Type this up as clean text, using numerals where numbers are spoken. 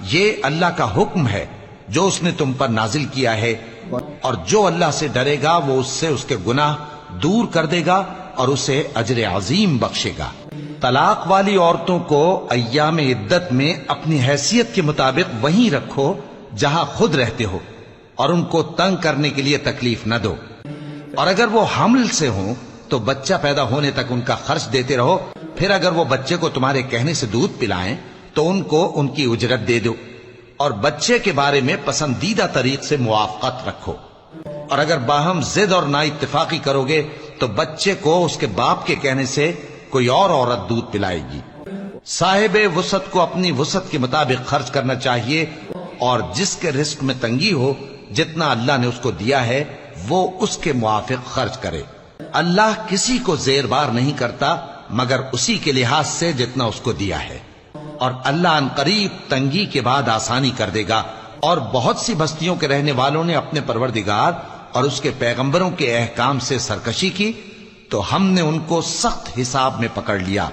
یہ اللہ کا حکم ہے جو اس نے تم پر نازل کیا ہے، اور جو اللہ سے ڈرے گا وہ اس سے اس کے گناہ دور کر دے گا اور اسے اجر عظیم بخشے گا۔ طلاق والی عورتوں کو ایام عدت میں اپنی حیثیت کے مطابق وہیں رکھو جہاں خود رہتے ہو، اور ان کو تنگ کرنے کے لیے تکلیف نہ دو، اور اگر وہ حمل سے ہوں تو بچہ پیدا ہونے تک ان کا خرچ دیتے رہو، پھر اگر وہ بچے کو تمہارے کہنے سے دودھ پلائیں تو ان کو ان کی اجرت دے دو، اور بچے کے بارے میں پسندیدہ طریق سے موافقت رکھو، اور اگر باہم ضد اور نا اتفاقی کرو گے تو بچے کو اس کے باپ کے کہنے سے کوئی اور عورت دودھ پلائے گی۔ صاحب وسعت کو اپنی وسعت کے مطابق خرچ کرنا چاہیے، اور جس کے رزق میں تنگی ہو جتنا اللہ نے اس کو دیا ہے وہ اس کے موافق خرچ کرے۔ اللہ کسی کو زیر بار نہیں کرتا مگر اسی کے لحاظ سے جتنا اس کو دیا ہے، اور اللہ ان قریب تنگی کے بعد آسانی کر دے گا۔ اور بہت سی بستیوں کے رہنے والوں نے اپنے پروردگار اور اس کے پیغمبروں کے احکام سے سرکشی کی تو ہم نے ان کو سخت حساب میں پکڑ لیا۔